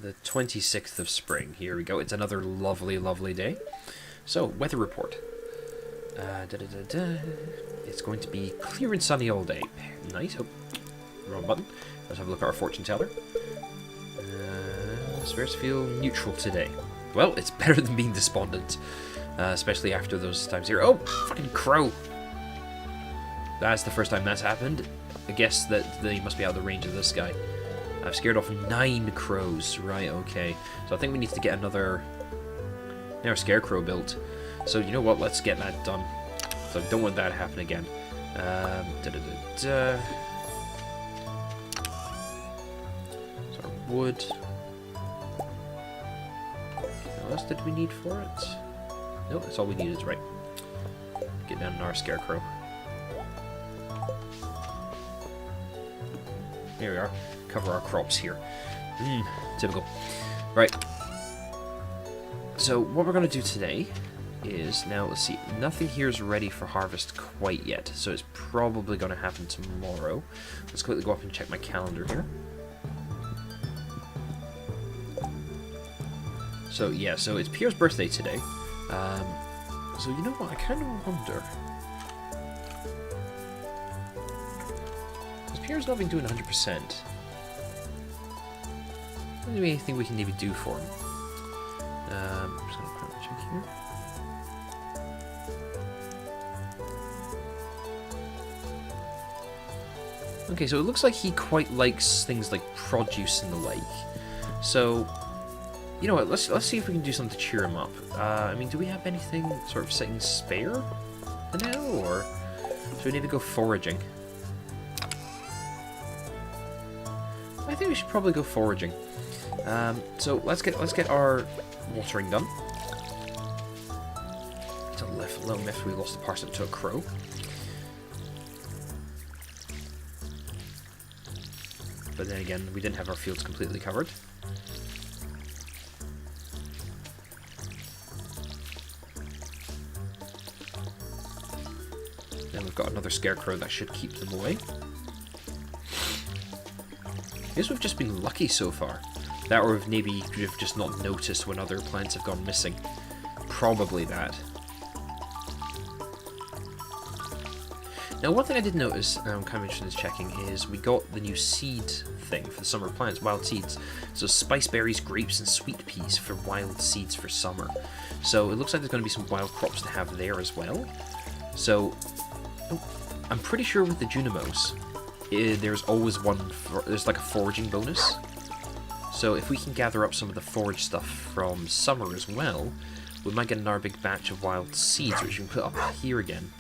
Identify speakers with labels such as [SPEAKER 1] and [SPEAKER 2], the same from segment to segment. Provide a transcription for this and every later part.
[SPEAKER 1] the 26th of spring. Here we go. It's another lovely, lovely day. So, weather report. It's going to be clear and sunny all day. Nice. Oh, wrong button. Let's have a look at our fortune teller. Spirits feel neutral today. Well, it's better than being despondent. Especially after those times here. Oh, fucking crow! That's the first time that's happened. I guess that they must be out of the range of this guy. I've scared off 9 crows. Right, okay. So I think we need to get another scarecrow built. So you know what? Let's get that done. So I don't want that to happen again. Sort of wood. What else did we need for it? Nope, that's all we need is right. Get down our scarecrow. Here we are. Cover our crops here. Typical. Right. So what we're going to do today is, now let's see, nothing here is ready for harvest quite yet, so it's probably going to happen tomorrow. Let's quickly go up and check my calendar here. So yeah, so it's Pierre's birthday today. So you know what, I kind of wonder, because Pierre's not been doing 100%. Anything we can maybe do for him? I'm just going to quickly check here. Okay, so it looks like he quite likes things like produce and the like. So, you know what? Let's see if we can do something to cheer him up. I mean, do we have anything sort of sitting spare for now, or do we need to go foraging? I think we should probably go foraging. So let's get our watering done. It's a little myth we lost the parsnip to a crow. But then again, we didn't have our fields completely covered. Then we've got another scarecrow that should keep them away. I guess we've just been lucky so far. That, or maybe we've just not noticed when other plants have gone missing. Probably that. Now, one thing I did notice, and I'm kind of interested in checking, is we got the new seed thing for the summer plants, wild seeds. So spice berries, grapes, and sweet peas for wild seeds for summer. So it looks like there's going to be some wild crops to have there as well. So, I'm pretty sure with the Junimos, there's always there's like a foraging bonus. So if we can gather up some of the forage stuff from summer as well, we might get another big batch of wild seeds, which we can put up here again.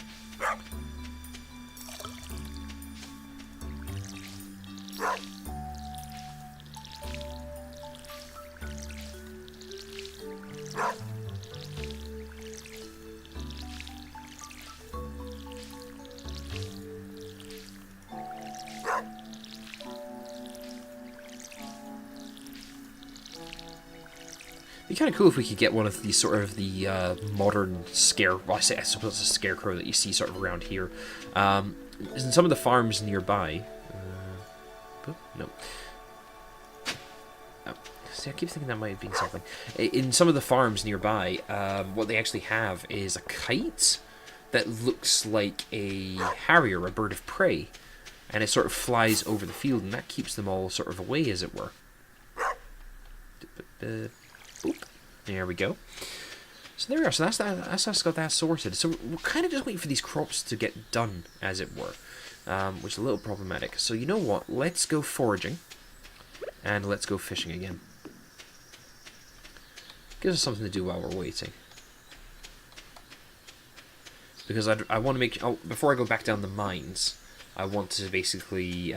[SPEAKER 1] It'd be kind of cool if we could get one of these sort of the modern I suppose it's a scarecrow that you see sort of around here. In some of the farms nearby. No. See, I keep thinking that might have been something. In some of the farms nearby, what they actually have is a kite that looks like a harrier, a bird of prey. And it sort of flies over the field, and that keeps them all sort of away, as it were. Oop. There we go. So there we are. So that's us got that sorted. So we're kind of just waiting for these crops to get done, as it were, which is a little problematic. So you know what? Let's go foraging, and let's go fishing again. Gives us something to do while we're waiting. Because I want to make before I go back down the mines, I want to basically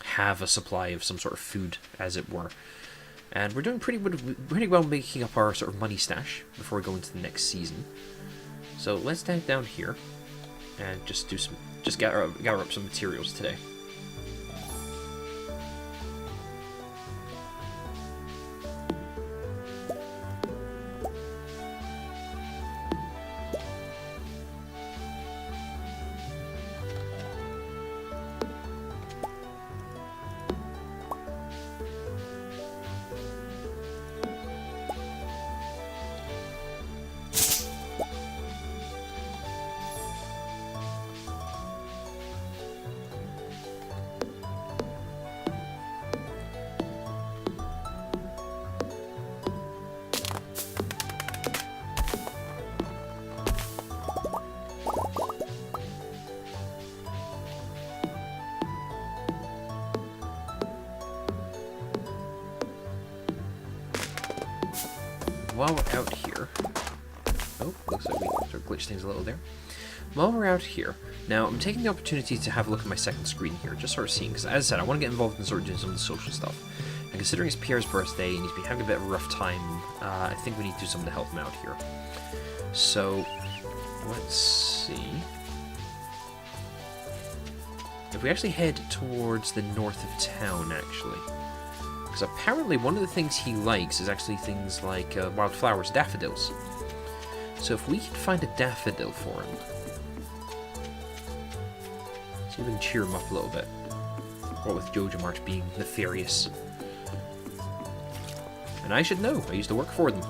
[SPEAKER 1] have a supply of some sort of food, as it were. And we're doing pretty well making up our sort of money stash before we go into the next season. So let's dive down here and just gather up some materials today. while we're out here... Oh, looks like we sort of glitched things a little there. While we're out here, now I'm taking the opportunity to have a look at my second screen here, just sort of seeing, because as I said, I want to get involved in sort of doing some of the social stuff. And considering it's Pierre's birthday and he's been having a bit of a rough time, I think we need to do something to help him out here. So, let's see... If we actually head towards the north of town, actually. Because apparently one of the things he likes is actually things like wildflowers, daffodils. So if we can find a daffodil for him... See if we can cheer him up a little bit. What with Jojo Mart being nefarious. And I should know, I used to work for them.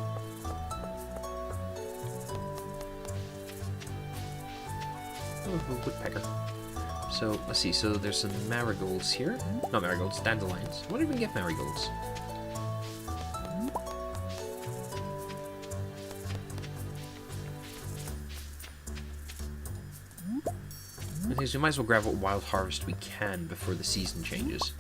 [SPEAKER 1] Oh, woodpecker. So, let's see, so there's some marigolds here. Not marigolds, dandelions. Why did we get marigolds? I think we might as well grab what wild harvest we can before the season changes.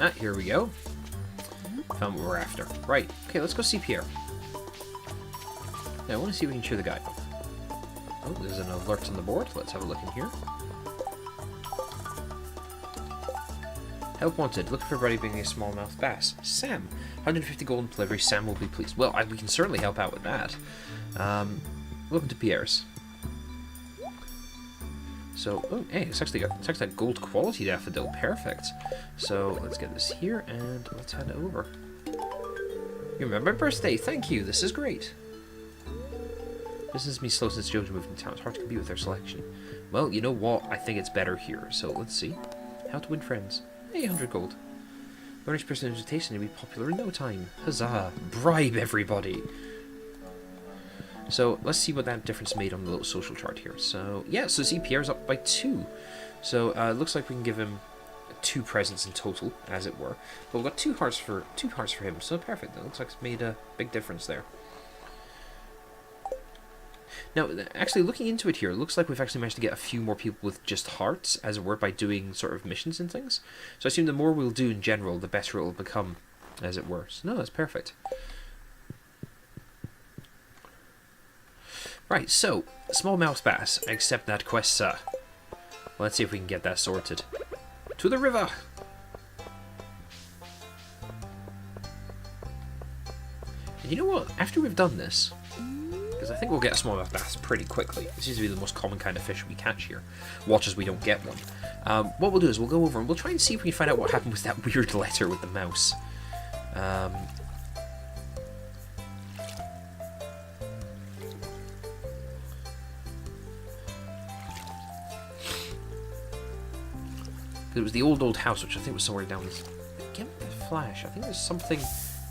[SPEAKER 1] Ah, here we go. Found what we're after. Right, okay, let's go see Pierre. Now, I want to see if we can cheer the guy up. Oh, there's an alert on the board. Let's have a look in here. Help wanted. Looking for everybody bringing a smallmouth bass. Sam. 150 golden delivery. Sam will be pleased. Well, we can certainly help out with that. Welcome to Pierre's. So, oh, hey, it's actually a gold quality daffodil. Perfect. So, let's get this here, and let's head over. You remember my birthday? Thank you. This is great. Business has been slow since Jojo moved into town. It's hard to compete with their selection. Well, you know what? I think it's better here. So, let's see. How to win friends. Hey, 100 gold. Learn each person's invitation to be popular in no time. Huzzah. Bribe everybody. So, let's see what that difference made on the little social chart here. So, yeah, so see, Pierre's up by 2. So, it looks like we can give him 2 presents in total, as it were. But we've got 2 hearts for him, so perfect. That looks like it's made a big difference there. Now, actually, looking into it here, it looks like we've actually managed to get a few more people with just hearts, as it were, by doing sort of missions and things. So I assume the more we'll do in general, the better it will become, as it were. So, no, that's perfect. Right, so, smallmouth bass. Accept that quest, sir. Well, let's see if we can get that sorted. To the river! And you know what? After we've done this, because I think we'll get a smallmouth bass pretty quickly. It seems to be the most common kind of fish we catch here. Watch as we don't get one. What we'll do is we'll go over and we'll try and see if we can find out what happened with that weird letter with the mouse. It was the old house, which I think was somewhere down this... Give me the flash. I think there's something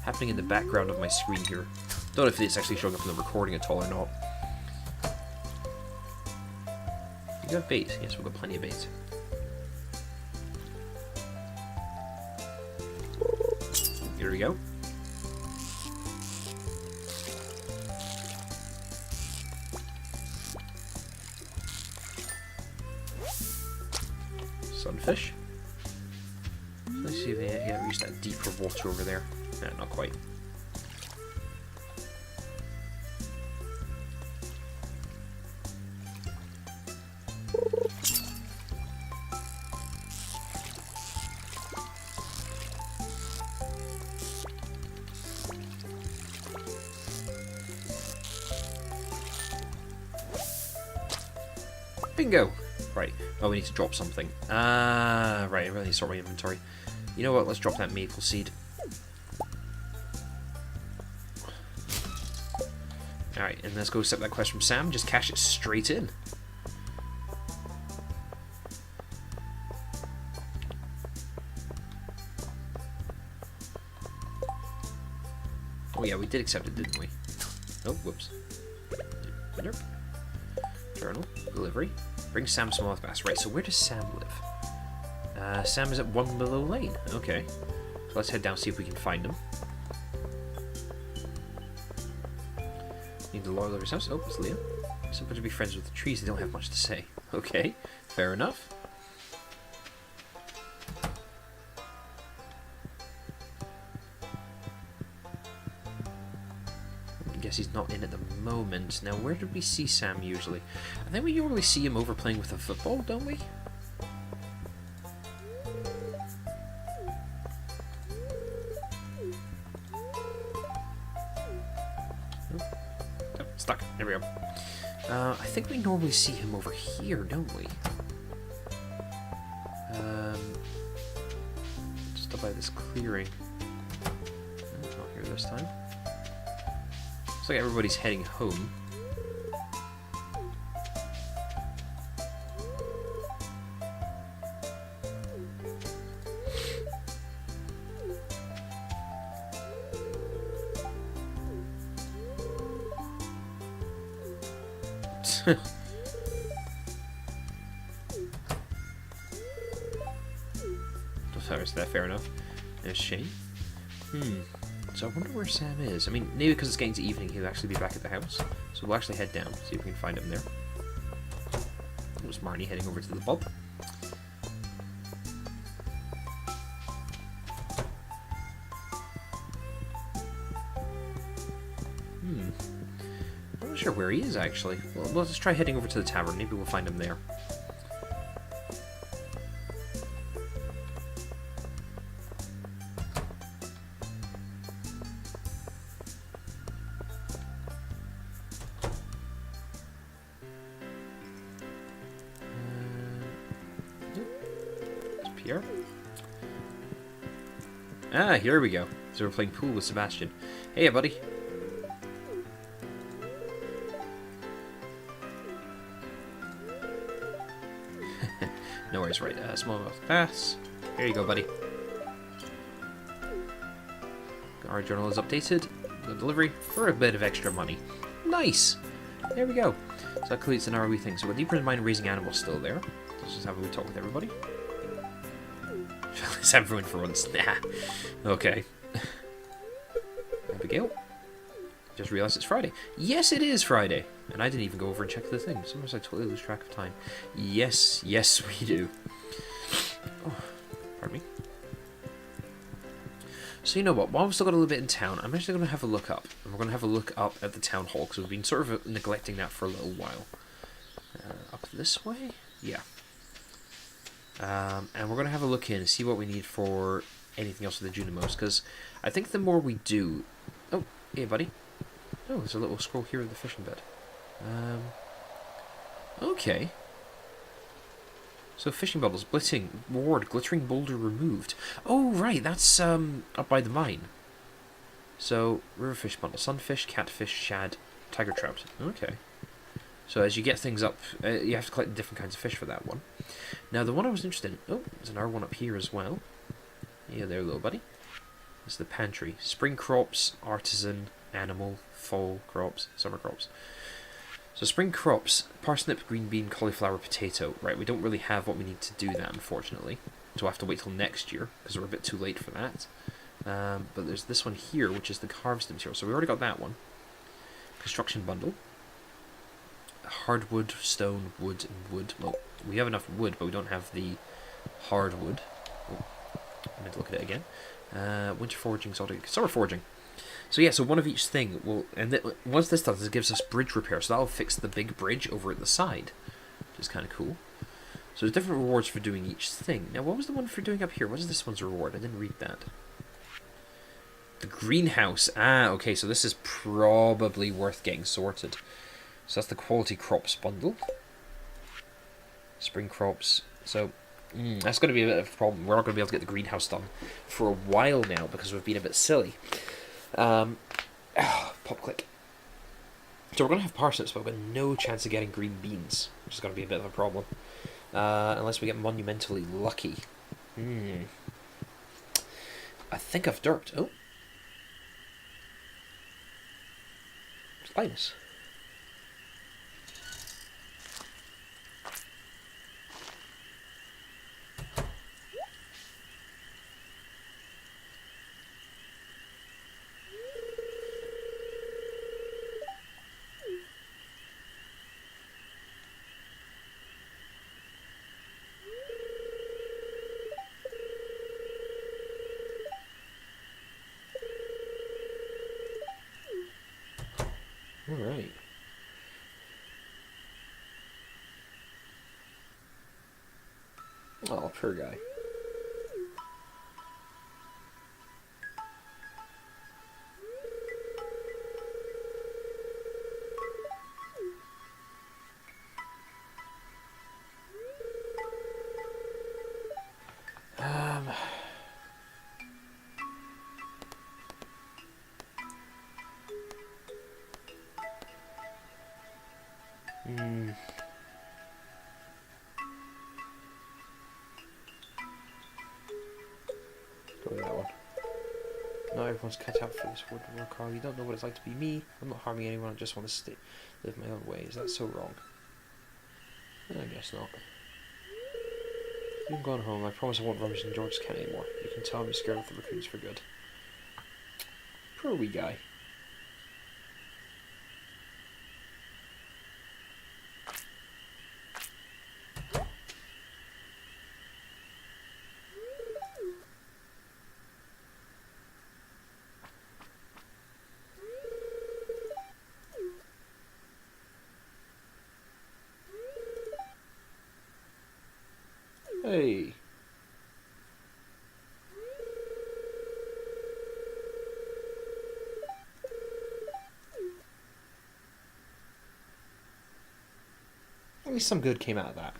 [SPEAKER 1] happening in the background of my screen here. Don't know if it's actually showing up in the recording at all or not. You got bait? Yes, we've got plenty of bait. Here we go. Sunfish. Let's see if they reach that deeper water over there. Nah, not quite. Bingo! Right. Oh, we need to drop something. Ah, right. I really need to sort my inventory. You know what? Let's drop that maple seed. Alright, and let's go accept that quest from Sam. Just cash it straight in. Oh yeah, we did accept it, didn't we? Oh, whoops. Nope. Journal. Delivery. Bring Sam some moth bass. Right, so where does Sam live? Sam is at 1 Willow Lane. Okay. So let's head down see if we can find him. Need the Laurel Lover's house. Oh, it's Leah. Somebody to be friends with the trees. They don't have much to say. Okay. Fair enough. I guess he's not in at the moment. Now, where did we see Sam usually? I think we usually see him over playing with a football, don't we? Oh, stuck. There we go. I think we normally see him over here, don't we? Just up by this clearing. Not here this time. Looks like everybody's heading home. Is that fair enough? There's Shane. So I wonder where Sam is. I mean, maybe because it's getting to evening, he'll actually be back at the house. So we'll actually head down, see if we can find him there. There's Marnie heading over to the pub. I'm not sure where he is, actually. Well, let's try heading over to the tavern. Maybe we'll find him there. Pierre? Ah, here we go. So we're playing pool with Sebastian. Hey, buddy. No worries, right. Smallmouth bass. Here you go, buddy. Our journal is updated. The delivery for a bit of extra money. Nice! There we go. So that completes an hour wee thing. So we're deeper in mind raising animals still there. Let's just have a wee talk with everybody. Let's have everyone for once. Nah. Okay. Abigail. Just realised it's Friday. Yes, it is Friday. And I didn't even go over and check the thing. Sometimes I totally lose track of time. Yes, yes we do. Oh, pardon me. So you know what, while we've still got a little bit in town, I'm actually going to have a look up. And we're going to have a look up at the town hall, because we've been sort of neglecting that for a little while. Up this way? Yeah. And we're going to have a look in and see what we need for anything else with the Junimos, because I think the more we do... Oh, hey buddy. Oh, there's a little scroll here in the fishing bed. Okay. So fishing bubbles, blitting, reward, glittering boulder removed. Oh, right, that's up by the mine. So, riverfish bundle, sunfish, catfish, shad, tiger trout. Okay. So as you get things up, you have to collect different kinds of fish for that one. Now, the one I was interested in... Oh, there's another one up here as well. Yeah, there, little buddy. This is the pantry. Spring crops, artisan, animal, fall crops, summer crops. So spring crops, parsnip, green bean, cauliflower, potato. Right, we don't really have what we need to do that, unfortunately. So we'll have to wait till next year, because we're a bit too late for that. But there's this one here, which is the harvested material. So we already got that one. Construction bundle. Hardwood, stone, wood, and wood. Well, we have enough wood, but we don't have the hardwood. Oh, I meant to look at it again. Winter foraging, summer foraging. So yeah, so one of each thing will, and once this does, it gives us bridge repair. So that'll fix the big bridge over at the side, which is kind of cool. So there's different rewards for doing each thing. Now, what was the one for doing up here? What is this one's reward? I didn't read that. The greenhouse. Ah, okay. So this is probably worth getting sorted. So that's the quality crops bundle. Spring crops. So that's going to be a bit of a problem. We're not going to be able to get the greenhouse done for a while now because we've been a bit silly. Pop click. So we're going to have parsnips, but we've got no chance of getting green beans, which is going to be a bit of a problem. Unless we get monumentally lucky. I think I've derped. Oh. It's Linus. Alright. Oh, poor guy. Go with that one. Not everyone's cut out for this wood work, Carl. You don't know what it's like to be me. I'm not harming anyone. I just want to live my own way. Is that so wrong? I guess not. You've gone home. I promise I won't rummage in George's camp anymore. You can tell I'm scared of the raccoons for good. Poor wee guy. Hey. At least some good came out of that.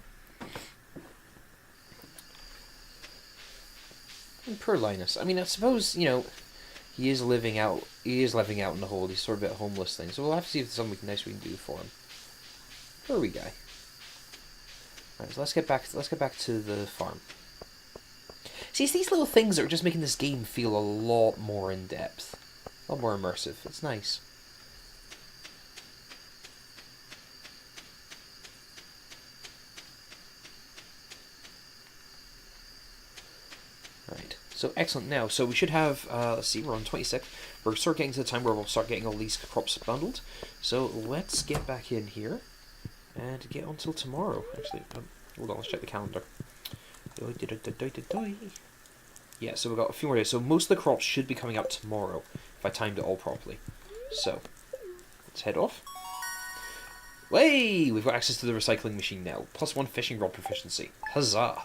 [SPEAKER 1] And poor Linus. I mean, I suppose, you know, he is living out in the hold. He's sort of a bit homeless thing. So we'll have to see if there's something nice we can do for him. Poor wee guy. Alright, so let's get back to the farm. See, it's these little things that are just making this game feel a lot more in depth, a lot more immersive. It's nice. Right. So excellent. Now, so we should have. Let's see, we're on 26. We're sort of getting to the time where we'll start getting all these crops bundled. So let's get back in here and get on till tomorrow. Actually, hold on. Let's check the calendar. Yeah, so we've got a few more days. So most of the crops should be coming out tomorrow, if I timed it all properly. So, let's head off. Way! We've got access to the recycling machine now. +1 fishing rod proficiency. Huzzah!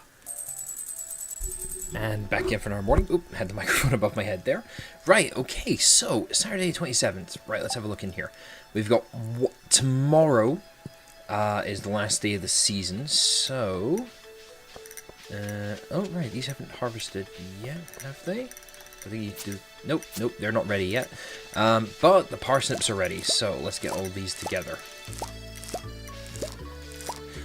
[SPEAKER 1] And back in for another morning. Oop, had the microphone above my head there. Right, okay, so, Saturday 27th. Right, let's have a look in here. We've got... tomorrow is the last day of the season, so... oh, right, these haven't harvested yet, have they? I think you do... Nope, they're not ready yet. But the parsnips are ready, so let's get all these together.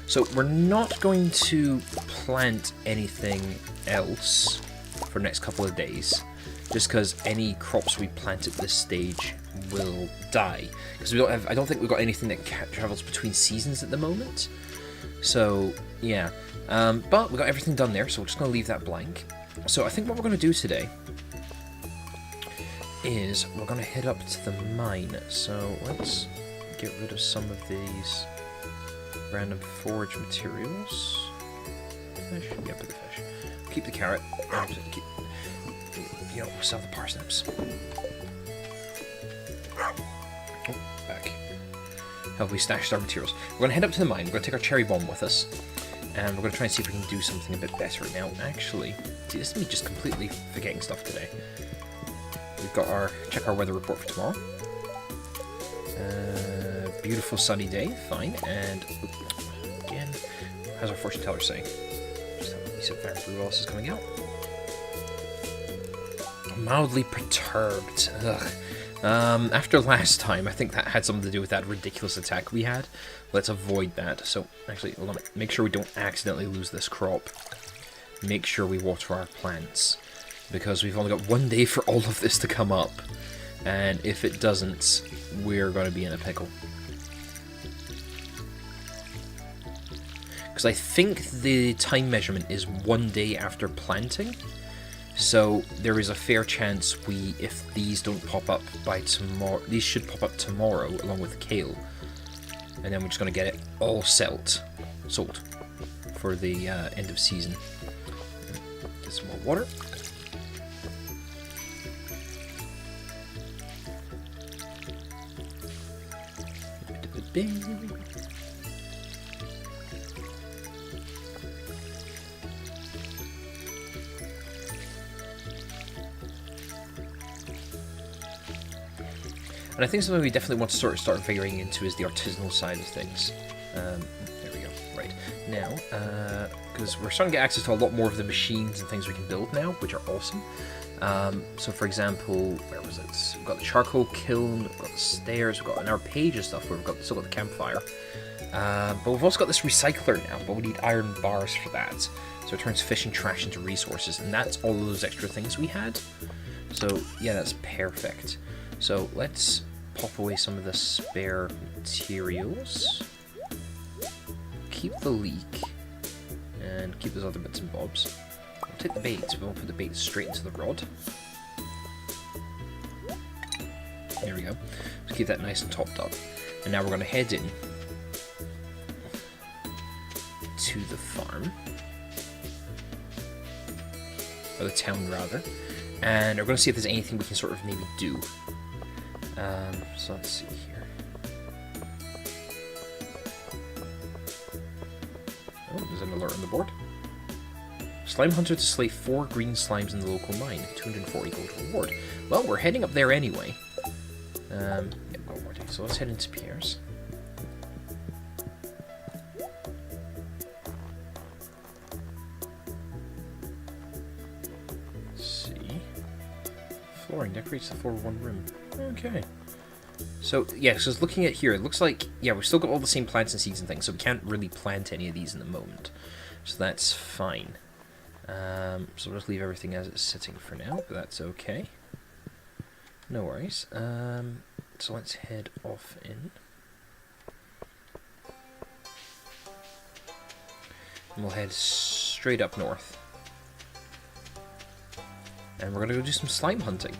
[SPEAKER 1] So we're not going to plant anything else for the next couple of days, just because any crops we plant at this stage will die. Because I don't think we've got anything that travels between seasons at the moment. So, yeah. But we got everything done there, so we're just going to leave that blank. So I think what we're going to do today is we're going to head up to the mine. So let's get rid of some of these random forage materials. Fish? Yeah, put the fish. Keep the carrot. Sell the parsnips. Oh, back. Have we stashed our materials? We're going to head up to the mine. We're going to take our cherry bomb with us. And we're going to try and see if we can do something a bit better. Now, actually, see, this is me just completely forgetting stuff today. We've got check our weather report for tomorrow. Beautiful sunny day, fine. And, again, how's our fortune teller saying? Just have a piece of Fire Blue else is coming out. Mildly perturbed. Ugh. After last time, I think that had something to do with that ridiculous attack we had. Let's avoid that. So, actually, hold on. Make sure we don't accidentally lose this crop. Make sure we water our plants. Because we've only got one day for all of this to come up. And if it doesn't, we're going to be in a pickle. Because I think the time measurement is 1 day after planting. So there is a fair chance if these don't pop up by tomorrow, these should pop up tomorrow along with the kale, and then we're just going to get it all sold for the end of season. Get some more water. berry. And I think something we definitely want to start figuring into is the artisanal side of things. There we go. Right. Now, because we're starting to get access to a lot more of the machines and things we can build now, which are awesome. So, for example, where was it? We've got the charcoal kiln, we've got the stairs, we've got an arpege and stuff where we've still got the campfire. But we've also got this recycler now, but we need iron bars for that. So it turns fishing trash into resources, and that's all of those extra things we had. So, yeah, that's perfect. So, let's pop away some of the spare materials. Keep the leek, and keep those other bits and bobs. We'll take the bait, we won't put the bait straight into the rod. There we go. Let's keep that nice and topped up. And now we're going to head in to the farm. Or the town, rather. And we're going to see if there's anything we can sort of maybe do. So let's see here. Oh, there's an alert on the board. Slime Hunter to slay 4 green slimes in the local mine. 240 gold reward. Well, we're heading up there anyway. Yep, gold reward. So let's head into Pierre's. Let's see. Flooring decorates the floor of one room. Okay. So, yeah, so looking at here, it looks like, yeah, we've still got all the same plants and seeds and things, so we can't really plant any of these in the moment. So that's fine. So we'll just leave everything as it's sitting for now, but that's okay. No worries. So let's head off in. And we'll head straight up north. And we're going to go do some slime hunting.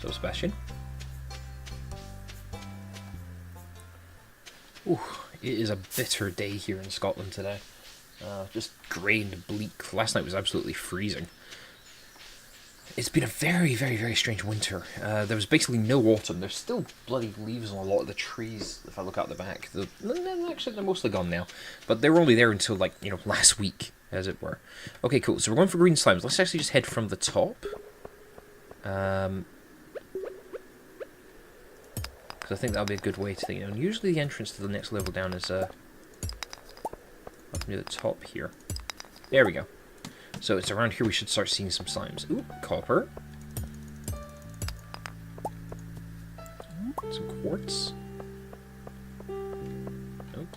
[SPEAKER 1] So, Sebastian. Ooh, it is a bitter day here in Scotland today. Just grey and bleak. Last night was absolutely freezing. It's been a very, very, very strange winter. There was basically no autumn. There's still bloody leaves on a lot of the trees, if I look out the back. Actually, they're mostly gone now. But they were only there until, like, you know, last week, as it were. Okay, cool. So we're going for green slimes. Let's actually just head from the top. Because I think that'll be a good way to, you know, usually the entrance to the next level down is up near the top here. There we go. So it's around here we should start seeing some slimes. Ooh, copper. Some quartz. Nope.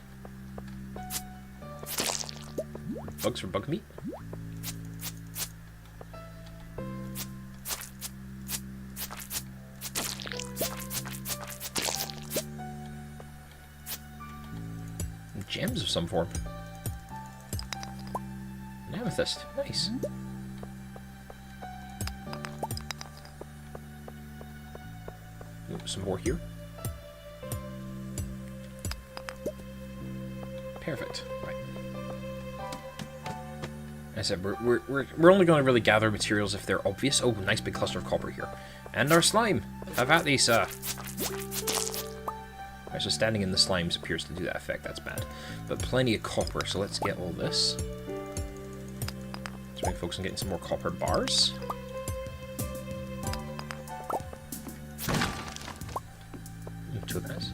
[SPEAKER 1] Bugs for bug meat. Gems of some form. An amethyst. Nice. Oops, some more here. Perfect. Right. As I said, we're only going to really gather materials if they're obvious. Oh, nice big cluster of copper here. And our slime. Have at thee, sir. Alright, so standing in the slimes appears to do that effect. That's bad. But plenty of copper, so let's get all this. Let's focus on getting some more copper bars. Two of those.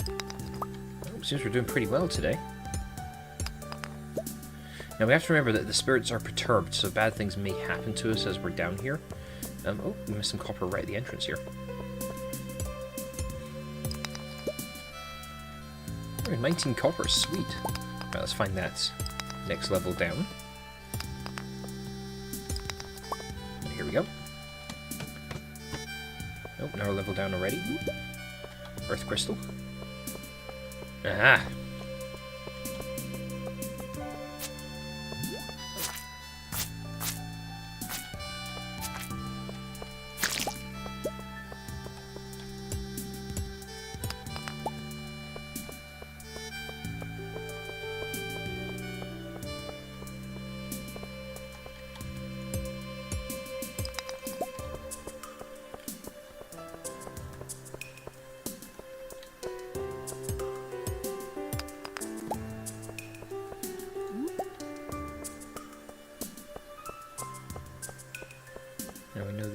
[SPEAKER 1] Oh, seems we're doing pretty well today. Now we have to remember that the spirits are perturbed, so bad things may happen to us as we're down here. Oh, we missed some copper right at the entrance here. 19 copper, sweet. Right, let's find that next level down. And here we go. Oh, now we're level down already. Earth crystal. Aha!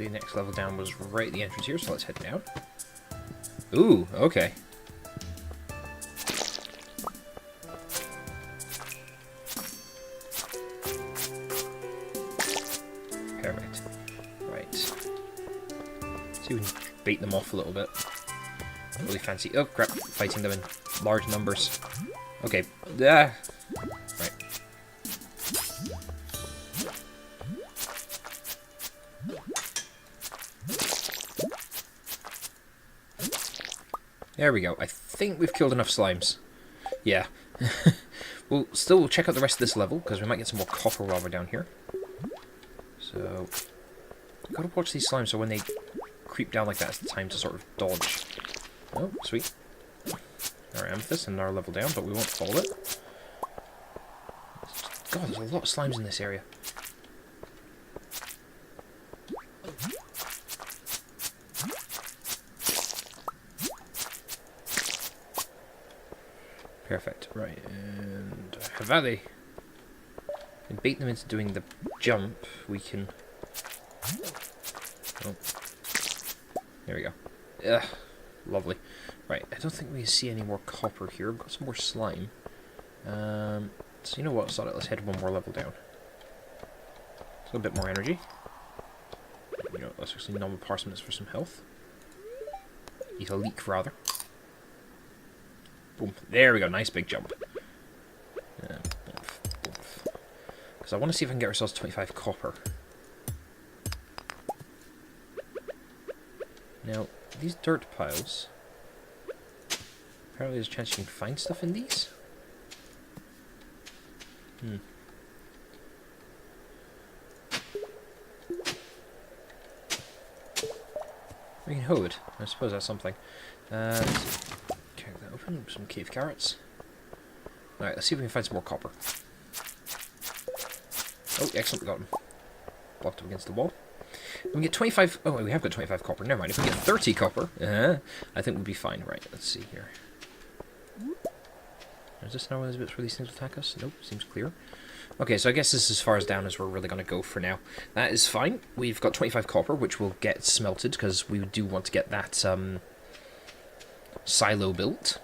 [SPEAKER 1] the next level down was right at the entrance here, so let's head down. Ooh, okay. Perfect. Right. See if we can bait them off a little bit. Don't really fancy. Oh crap! Fighting them in large numbers. Okay. Ah. Right. There we go. I think we've killed enough slimes. Yeah. We'll still check out the rest of this level, because we might get some more copper while we're down here. So, gotta watch these slimes so when they creep down like that, it's the time to sort of dodge. Oh, sweet. Our amethyst and our level down, but we won't fall it. God, there's a lot of slimes in this area. Perfect. Right, and Havali. And bait them into doing the jump. We can. Oh, there we go. Ugh, lovely. Right, I don't think we see any more copper here. We've got some more slime. So you know what? Sod it. Let's head one more level down. Let's get a bit more energy. You know, let's actually normal parchments for some health. Eat a leek rather. Boom. There we go. Nice big jump. Because I want to see if I can get ourselves 25 copper. Now, these dirt piles... Apparently there's a chance you can find stuff in these? We can hold it. I suppose that's something. Check that open. Some cave carrots. Alright, let's see if we can find some more copper. Oh, excellent, we got him. Blocked up against the wall. We get 25... Oh, we have got 25 copper. Never mind. If we get 30 copper, I think we'll be fine. Right, let's see here. Is this now one of those bits where these things will attack us? Nope, seems clear. Okay, so I guess this is as far as down as we're really going to go for now. That is fine. We've got 25 copper, which will get smelted, because we do want to get that silo built.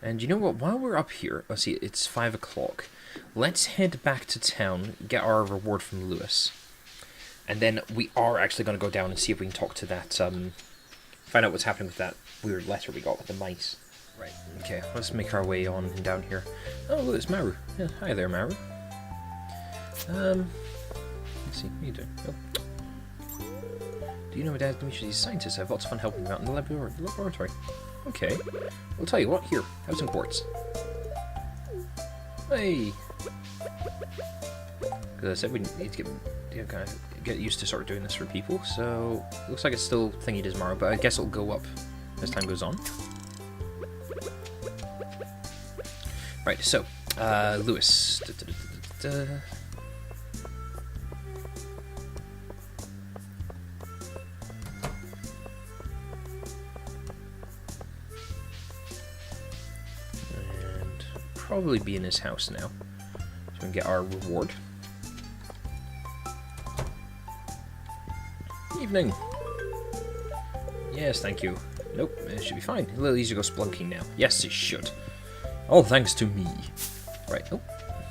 [SPEAKER 1] And you know what? While we're up here, let's see, it's 5 o'clock. Let's head back to town, get our reward from Lewis. And then we are actually going to go down and see if we can talk to that, find out what's happening with that weird letter we got with the mice. Right, okay, let's make our way on and down here. Oh, look, it's Maru. Yeah, hi there, Maru. Let's see, what are you doing? Oh. Do you know my dad, Dimitri? He's a scientist. I have lots of fun helping him out in the laboratory. Okay. I'll tell you what, here, have some quartz. Hey! Because I said we need to get used to sort of doing this for people, so looks like it's still thingy tomorrow, but I guess it'll go up as time goes on. Right, so, Lewis. And probably be in his house now, so we can get our reward. Evening. Yes, thank you. Nope, it should be fine. A little easier to go splunking now. Yes, it should. All thanks to me. Right. Oh,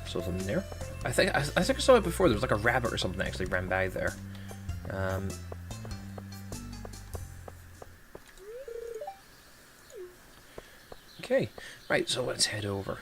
[SPEAKER 1] saw something there. I think I saw it before. There was like a rabbit or something that actually ran by there. Okay. Right. So let's head over.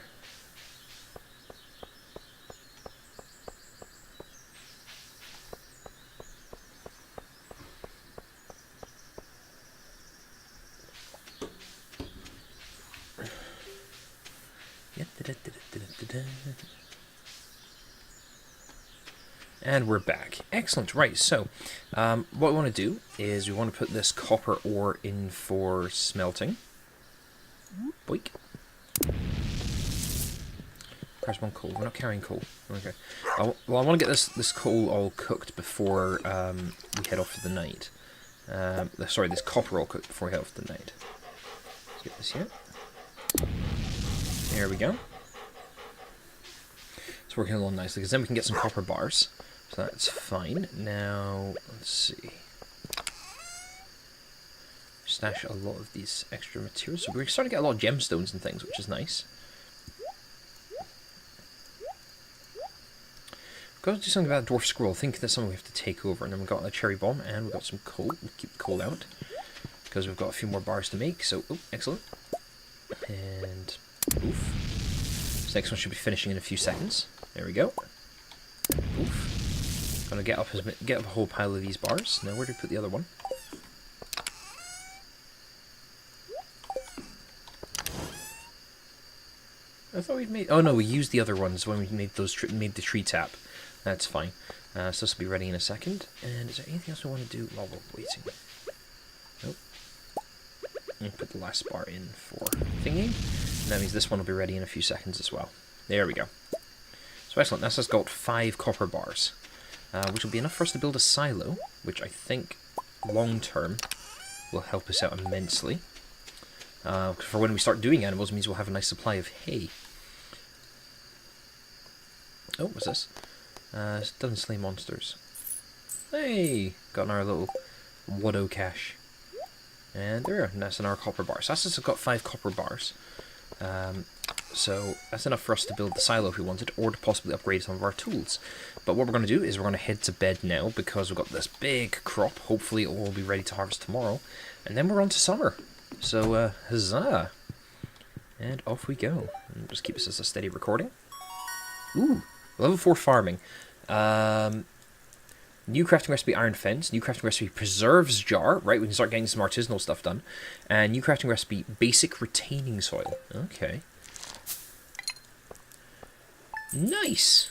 [SPEAKER 1] And we're back. Excellent. Right, so what we want to do is we want to put this copper ore in for smelting. Boink. Press one coal. We're not carrying coal. Okay. Well, I want to get this coal all cooked before we head off for the night. Sorry, this copper all cooked before we head off for the night. Let's get this here. There we go. It's working along nicely, because then we can get some copper bars. So that's fine. Now, let's see. Stash a lot of these extra materials. So we're starting to get a lot of gemstones and things, which is nice. Got to do something about a dwarf scroll. I think that's something we have to take over. And then we've got a cherry bomb, and we've got some coal. We'll keep the coal out, because we've got a few more bars to make. So, oh, excellent. And, oof. This next one should be finishing in a few seconds. There we go. Oof. Gonna get up a whole pile of these bars. Now, where do we put the other one? I thought we'd made... Oh, no, we used the other ones when we made made the tree tap. That's fine. So this will be ready in a second. And is there anything else we want to do while we're waiting? Nope. And put the last bar in for thingy. And that means this one will be ready in a few seconds as well. There we go. So excellent. That's just got 5 copper bars. Which will be enough for us to build a silo, which I think long term will help us out immensely. For when we start doing animals, it means we'll have a nice supply of hay. Oh, what's this? It doesn't slay monsters. Hey! Got our little Wado cache. And there we are, and that's in our copper bars. So that's just got 5 copper bars. So that's enough for us to build the silo if we wanted, or to possibly upgrade some of our tools. But what we're going to do is we're going to head to bed now, because we've got this big crop. Hopefully it will be ready to harvest tomorrow. And then we're on to summer. So, huzzah! And off we go. And just keep this as a steady recording. Ooh! Level 4 farming. New crafting recipe iron fence. New crafting recipe preserves jar. Right, we can start getting some artisanal stuff done. And new crafting recipe basic retaining soil. Okay. Nice!